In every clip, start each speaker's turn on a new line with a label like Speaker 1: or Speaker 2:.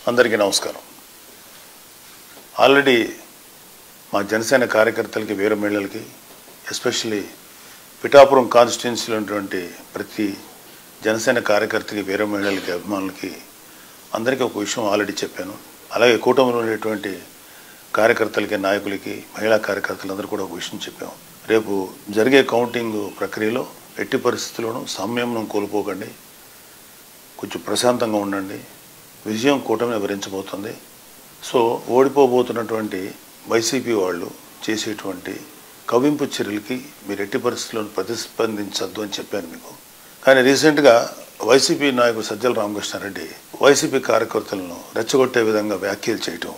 Speaker 1: అందరికీ నమస్కారం. ఆల్రెడీ మా జనసేన కార్యకర్తలకి వీర మహిళలకి ఎస్పెషల్లీ పిఠాపురం కాన్స్టిట్యున్సీలో ఉన్నటువంటి ప్రతి జనసేన కార్యకర్తకి వీర మహిళలకి అభిమానులకి అందరికీ ఒక విషయం ఆల్రెడీ చెప్పాను. అలాగే కూటమిలో ఉండేటువంటి కార్యకర్తలకి నాయకులకి మహిళా కార్యకర్తలందరూ కూడా ఒక విషయం చెప్పాము. రేపు జరిగే కౌంటింగ్ ప్రక్రియలో ఎట్టి పరిస్థితుల్లోనూ సంయమనం కోల్పోకండి, కొంచెం ప్రశాంతంగా ఉండండి. విజయం కూటమిని వివరించబోతుంది. సో ఓడిపోబోతున్నటువంటి వైసీపీ వాళ్ళు చేసేటువంటి కవింపు చర్యలకి మీరు ఎట్టి పరిస్థితుల్లో ప్రతిస్పందించద్దు అని చెప్పాను మీకు. కానీ రీసెంట్గా వైసీపీ నాయకుడు సజ్జల రామకృష్ణారెడ్డి వైసీపీ కార్యకర్తలను రెచ్చగొట్టే విధంగా వ్యాఖ్యలు చేయటం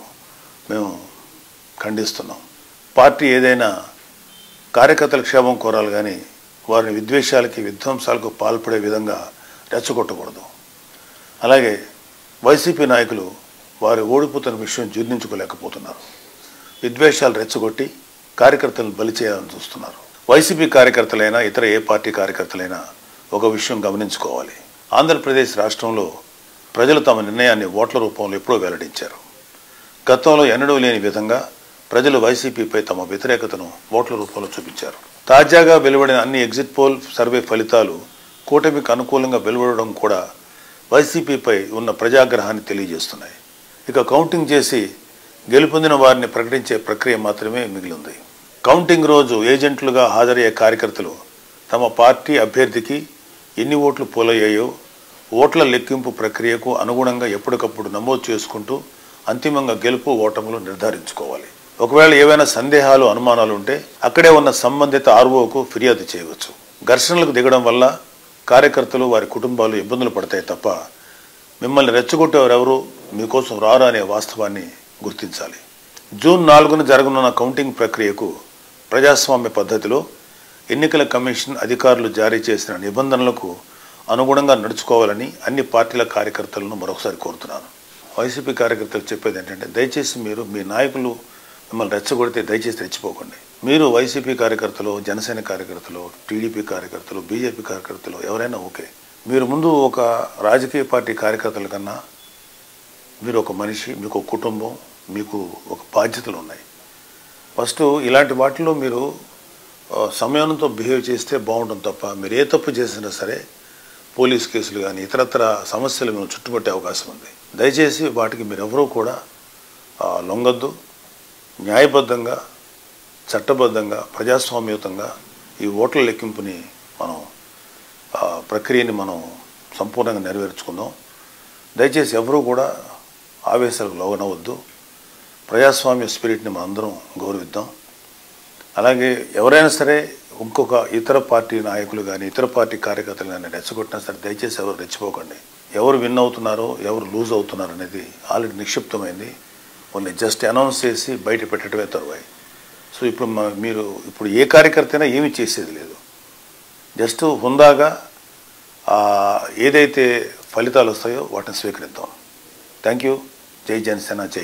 Speaker 1: మేము ఖండిస్తున్నాం. పార్టీ ఏదైనా కార్యకర్తల క్షేమం కోరాలి కానీ వారిని విద్వేషాలకి విధ్వంసాలకు పాల్పడే విధంగా రెచ్చగొట్టకూడదు. అలాగే వైసీపీ నాయకులు వారు ఓడిపోతున్న విషయం జీర్ణించుకోలేకపోతున్నారు. విద్వేషాలు రెచ్చగొట్టి కార్యకర్తలను బలి చేయాలని చూస్తున్నారు. వైసీపీ కార్యకర్తలైనా ఇతర ఏ పార్టీ కార్యకర్తలైనా ఒక విషయం గమనించుకోవాలి. ఆంధ్రప్రదేశ్ రాష్ట్రంలో ప్రజలు తమ నిర్ణయాన్ని ఓట్ల రూపంలో ఎప్పుడో వెల్లడించారు. గతంలో ఎన్నడూ లేని విధంగా ప్రజలు వైసీపీపై తమ వ్యతిరేకతను ఓట్ల రూపంలో చూపించారు. తాజాగా వెలువడిన అన్ని ఎగ్జిట్ పోల్ సర్వే ఫలితాలు కూటమికి అనుకూలంగా వెలువడడం కూడా వైసీపీపై ఉన్న ప్రజాగ్రహాన్ని తెలియజేస్తున్నాయి. ఇక కౌంటింగ్ చేసి గెలుపొందిన వారిని ప్రకటించే ప్రక్రియ మాత్రమే మిగిలింది. కౌంటింగ్ రోజు ఏజెంట్లుగా హాజరయ్యే కార్యకర్తలు తమ పార్టీ అభ్యర్థికి ఎన్ని ఓట్లు పోలయ్యాయో ఓట్ల లెక్కింపు ప్రక్రియకు అనుగుణంగా ఎప్పటికప్పుడు నమోదు చేసుకుంటూ అంతిమంగా గెలుపు ఓటములు నిర్ధారించుకోవాలి. ఒకవేళ ఏవైనా సందేహాలు అనుమానాలు ఉంటే అక్కడే ఉన్న సంబంధిత ఆర్ఓకు ఫిర్యాదు చేయవచ్చు. ఘర్షణలకు దిగడం వల్ల కార్యకర్తలు వారి కుటుంబాలు ఇబ్బందులు పడతాయి తప్ప మిమ్మల్ని రెచ్చగొట్టేవారెవరూ మీకోసం రారు అనే వాస్తవాన్ని గుర్తించాలి. జూన్ 4న జరగనున్న కౌంటింగ్ ప్రక్రియకు ప్రజాస్వామ్య పద్ధతిలో ఎన్నికల కమిషన్ అధికారులు జారీ చేసిన నిబంధనలకు అనుగుణంగా నడుచుకోవాలని అన్ని పార్టీల కార్యకర్తలను మరొకసారి కోరుతున్నాను. వైసీపీ కార్యకర్తలు చెప్పేది ఏంటంటే దయచేసి మీరు మీ నాయకులు మిమ్మల్ని రెచ్చగొడితే దయచేసి రెచ్చిపోకండి. మీరు వైసీపీ కార్యకర్తలు, జనసేన కార్యకర్తలు, టీడీపీ కార్యకర్తలు, బీజేపీ కార్యకర్తలు ఎవరైనా ఓకే. మీరు ముందు ఒక రాజకీయ పార్టీ కార్యకర్తల కన్నా మీరు ఒక మనిషి, మీకు ఒక కుటుంబం, మీకు ఒక బాధ్యతలు ఉన్నాయి. ఫస్ట్ ఇలాంటి వాటిలో మీరు సంయమనంతో బిహేవ్ చేస్తే బాగుంటుంది తప్ప మీరు ఏ తప్పు చేసినా సరే పోలీస్ కేసులు కానీ ఇతరత్ర సమస్యలు మేము చుట్టుపట్టే అవకాశం ఉంది. దయచేసి వాటికి మీరెవరూ కూడా లొంగద్దు. న్యాయబద్ధంగా, చట్టబద్ధంగా, ప్రజాస్వామ్యయుతంగా ఈ ఓట్ల లెక్కింపుని ప్రక్రియని మనం సంపూర్ణంగా నెరవేర్చుకుందాం. దయచేసి ఎవరూ కూడా ఆవేశాలకు లోనవద్దు. ప్రజాస్వామ్య స్పిరిట్ని మనం అందరం గౌరవిద్దాం. అలాగే ఎవరైనా సరే ఇంకొక ఇతర పార్టీ నాయకులు కానీ ఇతర పార్టీ కార్యకర్తలు కానీ రెచ్చగొట్టినా సరే దయచేసి ఎవరు రెచ్చిపోకండి. ఎవరు విన్ అవుతున్నారో ఎవరు లూజ్ అవుతున్నారో అనేది ఆల్రెడీ నిక్షిప్తమైంది. వాళ్ళని జస్ట్ అనౌన్స్ చేసి బయట పెట్టడమే తరువాయి. సో ఇప్పుడు మీరు ఇప్పుడు ఏ కార్యకర్త అయినా ఏమీ చేసేది లేదు. జస్ట్ హుందాగా ఏదైతే ఫలితాలు వస్తాయో వాటిని స్వీకరిద్దాం. Thank you. జై జనసేన, జై.